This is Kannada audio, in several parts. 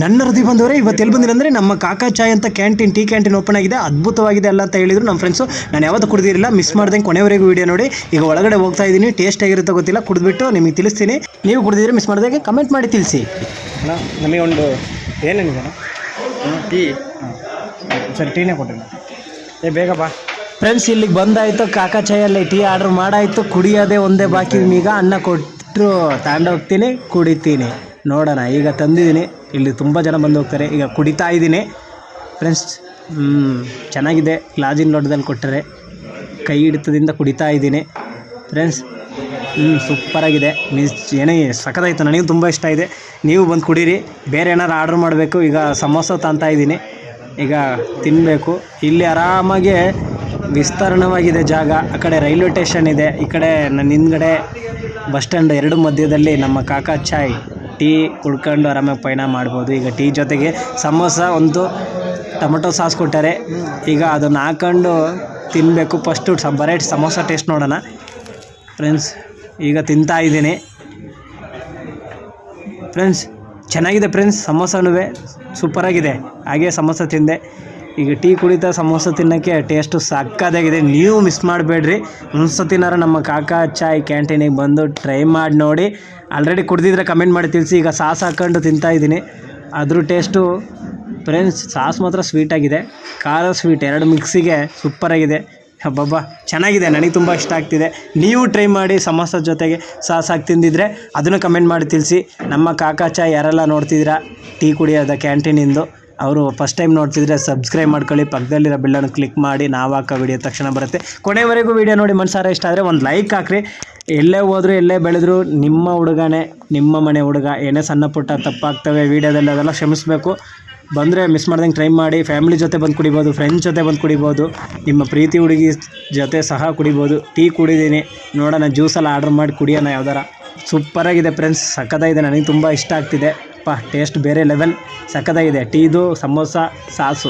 ನನ್ನ ಹೃದಯ ಬಂದವರೇ ಇವತ್ತು ಎಲ್ಲಿ ಬಂದಿರಂದರೆ ನಮ್ಮ ಕಾಕಾ ಚಾಯ್ ಅಂತ ಕ್ಯಾಂಟೀನ್ ಟೀ ಕ್ಯಾಂಟೀನ್ ಓಪನ್ ಆಗಿದೆ, ಅದ್ಭುತವಾಗಿದೆ ಅಲ್ಲ ಅಂತ ಹೇಳಿದ್ರು ನಮ್ಮ ಫ್ರೆಂಡ್ಸು. ನಾನು ಯಾವತ್ತೂ ಕುಡಿದಿರಲಿಲ್ಲ, ಮಿಸ್ ಮಾಡ್ದಂಗೆ ಕೊನೆವರೆಗೂ ವೀಡಿಯೋ ನೋಡಿ. ಈಗ ಒಳಗಡೆ ಹೋಗ್ತಾ ಇದ್ದೀನಿ, ಟೇಸ್ಟ್ ಆಗಿರುತ್ತೋ ಗೊತ್ತಿಲ್ಲ, ಕುಡಿದ್ಬಿಟ್ಟು ನಿಮಗೆ ತಿಳಿಸ್ತೀನಿ. ನೀವು ಕುಡಿದಿದ್ರೆ ಮಿಸ್ ಮಾಡಿದಾಗ ಕಮೆಂಟ್ ಮಾಡಿ ತಿಳಿಸಿ. ನಮಗೆ ಒಂದು ಏನೇನಿದೆ ಟೀ, ಸರಿ ಟೀನೇ ಕೊಟ್ಟಿಲ್ಲ, ಬೇಗ ಬಾ ಫ್ರೆಂಡ್ಸ್. ಇಲ್ಲಿಗೆ ಬಂದಾಯಿತು, ಕಾಕಾ ಚಾಯಲ್ಲಿ ಟೀ ಆರ್ಡ್ರ್ ಮಾಡಾಯಿತು, ಕುಡಿಯೋದೇ ಒಂದೇ ಬಾಕಿ. ಈಗ ಅನ್ನ ಕೊಟ್ಟರು ತಗೊಂಡೋಗ್ತೀನಿ, ಕುಡಿತೀನಿ. ನೋಡೋಣ, ಈಗ ತಂದಿದ್ದೀನಿ. ಇಲ್ಲಿ ತುಂಬ ಜನ ಬಂದು ಹೋಗ್ತಾರೆ. ಈಗ ಕುಡಿತಾ ಇದ್ದೀನಿ ಫ್ರೆಂಡ್ಸ್. ಚೆನ್ನಾಗಿದೆ, ಗ್ಲಾಸಿನ ಲೋಟದಲ್ಲಿ ಕೊಟ್ಟರೆ ಕೈ ಹಿಡಿತದಿಂದ ಕುಡಿತಾ ಇದ್ದೀನಿ ಫ್ರೆಂಡ್ಸ್. ಸೂಪರಾಗಿದೆ, ಏನೇ ಸಖತ್ತಾಯಿತು, ನನಗೂ ತುಂಬ ಇಷ್ಟ ಇದೆ. ನೀವು ಬಂದು ಕುಡೀರಿ. ಬೇರೆ ಏನಾರು ಆರ್ಡ್ರ್ ಮಾಡಬೇಕು. ಈಗ ಸಮೋಸ ತಾಂತಾ ಇದ್ದೀನಿ, ಈಗ ತಿನ್ನಬೇಕು. ಇಲ್ಲಿ ಆರಾಮಾಗಿ ವಿಸ್ತರಣವಾಗಿದೆ ಜಾಗ. ಆ ಕಡೆ ರೈಲ್ವೆ ಸ್ಟೇಷನ್ ಇದೆ, ಈ ಕಡೆ ನನ್ನ ಹಿಂದ್ಗಡೆ ಬಸ್ ಸ್ಟ್ಯಾಂಡ್. ಎರಡು ಮಧ್ಯದಲ್ಲಿ ನಮ್ಮ ಕಾಕಾ ಚಾಯ್. ಟೀ ಕುಡ್ಕೊಂಡು ಆರಾಮಾಗಿ ಪಯಣ ಮಾಡ್ಬೋದು. ಈಗ ಟೀ ಜೊತೆಗೆ ಸಮೋಸ, ಒಂದು ಟೊಮೊಟೊ ಸಾಸ್ ಕೊಟ್ಟಾರೆ. ಈಗ ಅದನ್ನು ಹಾಕೊಂಡು ತಿನ್ನಬೇಕು. ಫಸ್ಟು ಬರೀ ಸಮೋಸ ಟೇಸ್ಟ್ ನೋಡೋಣ ಫ್ರೆಂಡ್ಸ್. ಈಗ ತಿಂತಾ ಇದ್ದೀನಿ ಫ್ರೆಂಡ್ಸ್. ಚೆನ್ನಾಗಿದೆ ಫ್ರೆಂಡ್ಸ್, ಸಮೋಸನೂ ಸೂಪರಾಗಿದೆ. ಹಾಗೆ ಸಮೋಸ ತಿಂದೆ. ಈಗ ಟೀ ಕುಡಿತಾ ಸಮೋಸ ತಿನ್ನೋಕ್ಕೆ ಟೇಸ್ಟು ಸಕ್ಕತ್ತಾಗಿದೆ. ನೀವು ಮಿಸ್ ಮಾಡಬೇಡ್ರಿ. ಒಂದ್ಸತಿನಾರ ನಮ್ಮ ಕಾಕಾ ಚಾಯ್ ಕ್ಯಾಂಟೀನಿಗೆ ಬಂದು ಟ್ರೈ ಮಾಡಿ ನೋಡಿ. ಆಲ್ರೆಡಿ ಕುಡ್ದಿದ್ರೆ ಕಮೆಂಟ್ ಮಾಡಿ ತಿಳಿಸಿ. ಈಗ ಸಾಸ್ ಹಾಕ್ಕೊಂಡು ತಿಂತಾಯಿದ್ದೀನಿ. ಅದ್ರ ಟೇಸ್ಟು ಫ್ರೆಂಡ್ಸ್, ಸಾಸ್ ಮಾತ್ರ ಸ್ವೀಟಾಗಿದೆ, ಖಾರ ಸ್ವೀಟ್ ಎರಡು ಮಿಕ್ಸಿಗೆ ಸೂಪರಾಗಿದೆ. ಹಬ್ಬಬ್ಬ ಚೆನ್ನಾಗಿದೆ, ನನಗೆ ತುಂಬ ಇಷ್ಟ ಆಗ್ತಿದೆ. ನೀವು ಟ್ರೈ ಮಾಡಿ. ಸಮೋಸ ಜೊತೆಗೆ ಸಾಸ್ ಹಾಕಿ ತಿಂದಿದ್ರೆ ಅದನ್ನು ಕಮೆಂಟ್ ಮಾಡಿ ತಿಳಿಸಿ. ನಮ್ಮ ಕಾಕಾ ಚಾಯ್ ಯಾರೆಲ್ಲ ನೋಡ್ತಿದ್ದೀರಾ ಟೀ ಕುಡಿಯೋದ ಕ್ಯಾಂಟೀನಿಂದು, ಅವರು ಫಸ್ಟ್ ಟೈಮ್ ನೋಡ್ತಿದ್ರೆ ಸಬ್ಸ್ಕ್ರೈಬ್ ಮಾಡ್ಕೊಳ್ಳಿ. ಪಕ್ಕದಲ್ಲಿರೋ ಬೆಲ್ಲನ್ನು ಕ್ಲಿಕ್ ಮಾಡಿ, ನಾವು ಹಾಕೋ ವಿಡಿಯೋ ತಕ್ಷಣ ಬರುತ್ತೆ. ಕೊನೆವರೆಗೂ ವಿಡಿಯೋ ನೋಡಿ ಮನಸಾರ ಇಷ್ಟ ಆದರೆ ಒಂದು ಲೈಕ್ ಹಾಕ್ರಿ. ಎಲ್ಲೇ ಹೋದರೂ ಎಲ್ಲೇ ಬೆಳೆದ್ರು ನಿಮ್ಮ ಹುಡುಗನೇ, ನಿಮ್ಮ ಮನೆ ಹುಡುಗ. ಏನೇ ಸಣ್ಣ ಪುಟ್ಟ ತಪ್ಪಾಗ್ತವೆ ವೀಡಿಯೋದಲ್ಲಿ, ಅದೆಲ್ಲ ಕ್ಷಮಿಸಬೇಕು. ಬಂದರೆ ಮಿಸ್ ಮಾಡ್ದಂಗೆ ಟ್ರೈ ಮಾಡಿ. ಫ್ಯಾಮಿಲಿ ಜೊತೆ ಬಂದು ಕುಡಿಬೋದು, ಫ್ರೆಂಡ್ಸ್ ಜೊತೆ ಬಂದು ಕುಡಿಬೋದು, ನಿಮ್ಮ ಪ್ರೀತಿ ಹುಡುಗಿ ಜೊತೆ ಸಹ ಕುಡಿಬೋದು. ಟೀ ಕುಡಿದ್ದೀನಿ, ನೋಡೋಣ ಜ್ಯೂಸೆಲ್ಲ ಆರ್ಡ್ರ್ ಮಾಡಿ ಕುಡಿಯೋಣ ಯಾವ್ದಾರ. ಸೂಪರಾಗಿದೆ ಫ್ರೆಂಡ್ಸ್, ಸಕ್ಕತ್ತಾಗಿದೆ, ನನಗೆ ತುಂಬ ಇಷ್ಟ ಆಗ್ತಿದೆ. ಟೇಸ್ಟ್ ಬೇರೆ ಲೆವೆಲ್, ಸಕ್ಕತ್ತಾಗಿದೆ. ಟೀದು ಸಮೋಸ ಸಾಸು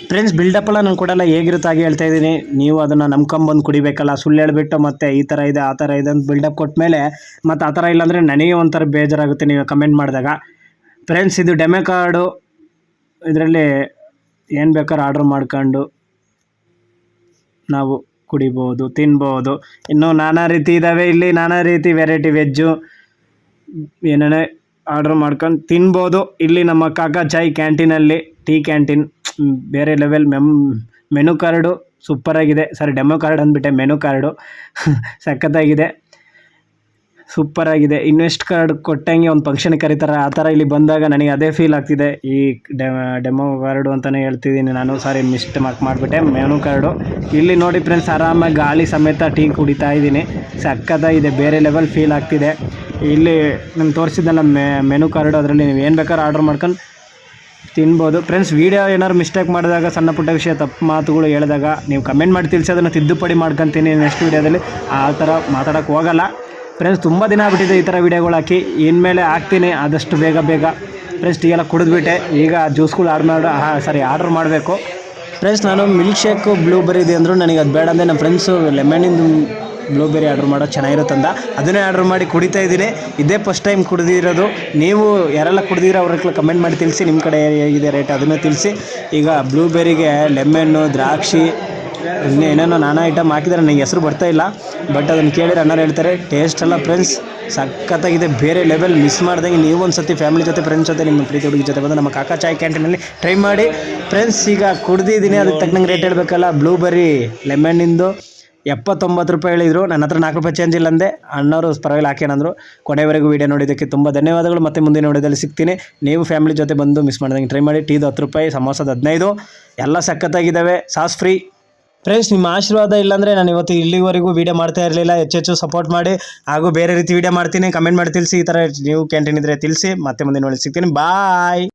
ಫ್ರೆಂಡ್ಸ್. ಬಿಲ್ಡಪ್ಪೆಲ್ಲ ನಾನು ಕೊಡಲ್ಲ, ಹೇಗಿರುತ್ತೆ ಹಾಗೆ ಹೇಳ್ತಾ ಇದ್ದೀನಿ. ನೀವು ಅದನ್ನು ನಂಬ್ಕೊಂಬಂದು ಕುಡಿಬೇಕಲ್ಲ. ಸುಳ್ಳು ಹೇಳ್ಬಿಟ್ಟು ಮತ್ತೆ ಈ ಥರ ಇದೆ ಆ ಥರ ಇದೆ ಅಂತ ಬಿಲ್ಡಪ್ ಕೊಟ್ಟ ಮೇಲೆ ಮತ್ತು ಆ ಥರ ಇಲ್ಲಾಂದರೆ ನನಗೆ ಒಂಥರ ಬೇಜಾರಾಗುತ್ತೆ ನೀವು ಕಮೆಂಟ್ ಮಾಡಿದಾಗ ಫ್ರೆಂಡ್ಸ್. ಇದು ಡೆಮೋ ಕಾರ್ಡು, ಇದರಲ್ಲಿ ಏನು ಬೇಕಾದ್ರೂ ಆರ್ಡ್ರ್ ಮಾಡ್ಕೊಂಡು ನಾವು ಕುಡಿಬೋದು, ತಿನ್ಬೋದು. ಇನ್ನೂ ನಾನಾ ರೀತಿ ಇದ್ದಾವೆ ಇಲ್ಲಿ, ನಾನಾ ರೀತಿ ವೆರೈಟಿ ವೆಜ್ಜು ಏನೇನೇ ಆರ್ಡ್ರ್ ಮಾಡ್ಕೊಂಡು ತಿನ್ಬೋದು. ಇಲ್ಲಿ ನಮ್ಮ ಕಾಕಾ ಚಾಯ್ ಕ್ಯಾಂಟೀನಲ್ಲಿ, ಟೀ ಕ್ಯಾಂಟೀನ್ ಬೇರೆ ಲೆವೆಲ್. ಮೆನು ಕಾರ್ಡು ಸೂಪರಾಗಿದೆ. ಸರಿ, ಡೆಮೋ ಕಾರ್ಡ್ ಅಂದ್ಬಿಟ್ಟೆ, ಮೆನು ಕಾರ್ಡು ಸಖತ್ತಾಗಿದೆ, ಸೂಪರಾಗಿದೆ. ಇನ್ವೆಸ್ಟ್ ಕಾರ್ಡ್ ಕೊಟ್ಟಂಗೆ ಒಂದು ಫಂಕ್ಷನ್ಗೆ ಕರೀತಾರೆ, ಆ ಥರ ಇಲ್ಲಿ ಬಂದಾಗ ನನಗೆ ಅದೇ ಫೀಲ್ ಆಗ್ತಿದೆ. ಈ ಡೆಮೋ ಕಾರ್ಡು ಅಂತಲೇ ಹೇಳ್ತಿದ್ದೀನಿ ನಾನು, ಸಾರಿ ಮಿಸ್ಟೇಕ್ ಮಾಡಿಬಿಟ್ಟೆ. ಮೆನು ಕಾರ್ಡು ಇಲ್ಲಿ ನೋಡಿ ಫ್ರೆಂಡ್ಸ್, ಆರಾಮಾಗಿ ಗಾಳಿ ಸಮೇತ ಟೀ ಕುಡಿತಾ ಇದ್ದೀನಿ. ಸಖತ್ತಾಗಿದೆ, ಬೇರೆ ಲೆವೆಲ್ ಫೀಲ್ ಆಗ್ತಿದೆ. ಇಲ್ಲಿ ನಾನು ತೋರಿಸಿದ್ದೆಲ್ಲ ಮೆನು ಕಾರ್ಡು, ಅದರಲ್ಲಿ ನೀವು ಏನು ಬೇಕಾದ್ರೂ ಆರ್ಡ್ರ್ ಮಾಡ್ಕೊಂಡು ತಿನ್ಬೋದು ಫ್ರೆಂಡ್ಸ್. ವೀಡಿಯೋ ಏನಾದ್ರು ಮಿಸ್ಟೇಕ್ ಮಾಡಿದಾಗ, ಸಣ್ಣ ಪುಟ್ಟ ವಿಷಯ ತಪ್ಪು ಮಾತುಗಳು ಹೇಳಿದಾಗ ನೀವು ಕಮೆಂಟ್ ಮಾಡಿ ತಿಳಿಸಿ, ಅದನ್ನು ತಿದ್ದುಪಡಿ ಮಾಡ್ಕೊತೀನಿ ನೆಕ್ಸ್ಟ್ ವೀಡಿಯೋದಲ್ಲಿ. ಆ ಥರ ಮಾತಾಡೋಕ್ಕೆ ಹೋಗಲ್ಲ ಫ್ರೆಂಡ್ಸ್. ತುಂಬ ದಿನ ಆಗ್ಬಿಟ್ಟಿದೆ ಈ ಥರ ವೀಡಿಯೋಗಳು ಹಾಕಿ, ಇನ್ಮೇಲೆ ಹಾಕ್ತೀನಿ ಆದಷ್ಟು ಬೇಗ ಫ್ರೆಂಡ್ಸ್. ಟೀ ಎಲ್ಲ ಕುಡಿದ್ಬಿಟ್ಟೆ, ಈಗ ಜ್ಯೂಸ್ಗಳು ಆರ್ಡ್ರ್ ಮಾಡಬೇಕು ಫ್ರೆಂಡ್ಸ್. ನಾನು ಮಿಲ್ಕ್ ಶೇಕು ಬ್ಲೂಬೆರಿ ಇದೆ ಅಂದರು, ನನಗೆ ಅದು ಬೇಡ ಅಂದರೆ ನಮ್ಮ ಫ್ರೆಂಡ್ಸು ಲೆಮನಿಂದು ಬ್ಲೂಬೆರಿ ಆರ್ಡ್ರ್ ಮಾಡೋದು ಚೆನ್ನಾಗಿರುತ್ತಂದ, ಅದನ್ನೇ ಆರ್ಡ್ರ್ ಮಾಡಿ ಕುಡಿತಾ ಇದ್ದೀನಿ. ಇದೇ ಫಸ್ಟ್ ಟೈಮ್ ಕುಡಿದಿರೋದು. ನೀವು ಯಾರೆಲ್ಲ ಕುಡಿದಿರೋ ಅವ್ರಿಗೆ ಕಮೆಂಟ್ ಮಾಡಿ ತಿಳಿಸಿ, ನಿಮ್ಮ ಕಡೆ ಹೇಗಿದೆ ರೇಟ್ ಅದನ್ನು ತಿಳಿಸಿ. ಈಗ ಬ್ಲೂಬೆರಿಗೆ ಲೆಮನ್ನು, ದ್ರಾಕ್ಷಿ, ಇನ್ನೇನೇನೋ ನಾನಾ ಐಟಮ್ ಹಾಕಿದರೆ ನನಗೆ ಹೆಸರು ಬರ್ತಾಯಿಲ್ಲ, ಬಟ್ ಅದನ್ನು ಕೇಳಿದ್ರೆ ಅಣ್ಣರು ಹೇಳ್ತಾರೆ. ಟೇಸ್ಟ್ ಎಲ್ಲ ಫ್ರೆಂಡ್ಸ್ ಸಖತ್ತಾಗಿದೆ, ಬೇರೆ ಲೆವೆಲ್. ಮಿಸ್ ಮಾಡ್ದಂಗೆ ನೀವು ಒಂದು ಸತಿ ಫ್ಯಾಮಿಲಿ ಜೊತೆ, ಫ್ರೆಂಡ್ಸ್ ಜೊತೆ, ನಿಮ್ಮ ಪ್ರೀತಿ ಹುಡುಗಿ ಜೊತೆ ಬಂದು ನಮ್ಮ ಕಾಕಾ ಚಾಯ್ ಕ್ಯಾಂಟೀನಲ್ಲಿ ಟ್ರೈ ಮಾಡಿ ಫ್ರೆಂಡ್ಸ್. ಈಗ ಕುಡ್ದಿದ್ದೀನಿ, ಅದಕ್ಕೆ ತಕ್ಕನಂಗೆ ರೇಟ್ ಹೇಳಬೇಕಲ್ಲ. ಬ್ಲೂಬೆರಿ ಲೆಮನ್ನಿಂದು 79 ರೂಪಾಯಿ ಹೇಳಿದರು. ನನ್ನ ಹತ್ರ 4 ರೂಪಾಯಿ ಚೇಂಜ್ ಇಲ್ಲ ಅಂದೆ. ಅಣ್ಣವರು ಪರವಾಗಿಲ್ಲ ಹಾಕೇನಂದರು. ಕೊನೆವರೆಗೂ ವೀಡಿಯೋ ನೋಡಿದ್ದಕ್ಕೆ ತುಂಬ ಧನ್ಯವಾದಗಳು. ಮತ್ತೆ ಮುಂದಿನ ವಿಡಿಯೋದಲ್ಲಿ ಸಿಗ್ತೀನಿ. ನೀವು ಫ್ಯಾಮಿಲಿ ಜೊತೆ ಬಂದು ಮಿಸ್ ಮಾಡ್ದಂಗೆ ಟ್ರೈ ಮಾಡಿ. ಟೀದು 10 ರೂಪಾಯಿ, ಸಮೋಸದ 15, ಎಲ್ಲ ಸಖತ್ತಾಗಿದ್ದಾವೆ, ಸಾಸ್ ಫ್ರೀ ಫ್ರೆಂಡ್ಸ್. ನಿಮ್ಮ ಆಶೀರ್ವಾದ ಇಲ್ಲಾಂದರೆ ನಾನು ಇವತ್ತು ಇಲ್ಲಿವರೆಗೂ ವೀಡಿಯೋ ಮಾಡ್ತಾ ಇರಲಿಲ್ಲ. ಹೆಚ್ಚು ಸಪೋರ್ಟ್ ಮಾಡಿ, ಹಾಗೂ ಬೇರೆ ರೀತಿ ವೀಡಿಯೋ ಮಾಡ್ತೀನಿ. ಕಮೆಂಟ್ ಮಾಡಿ ತಿಳಿಸಿ. ಈ ಥರ ನೀವು ಕ್ಯಾಂಟೀನ್ ಇದ್ದರೆ ತಿಳಿಸಿ. ಮತ್ತೆ ಮುಂದಿನ ನೋಡಿ ಸಿಗ್ತೀನಿ. ಬಾಯ್.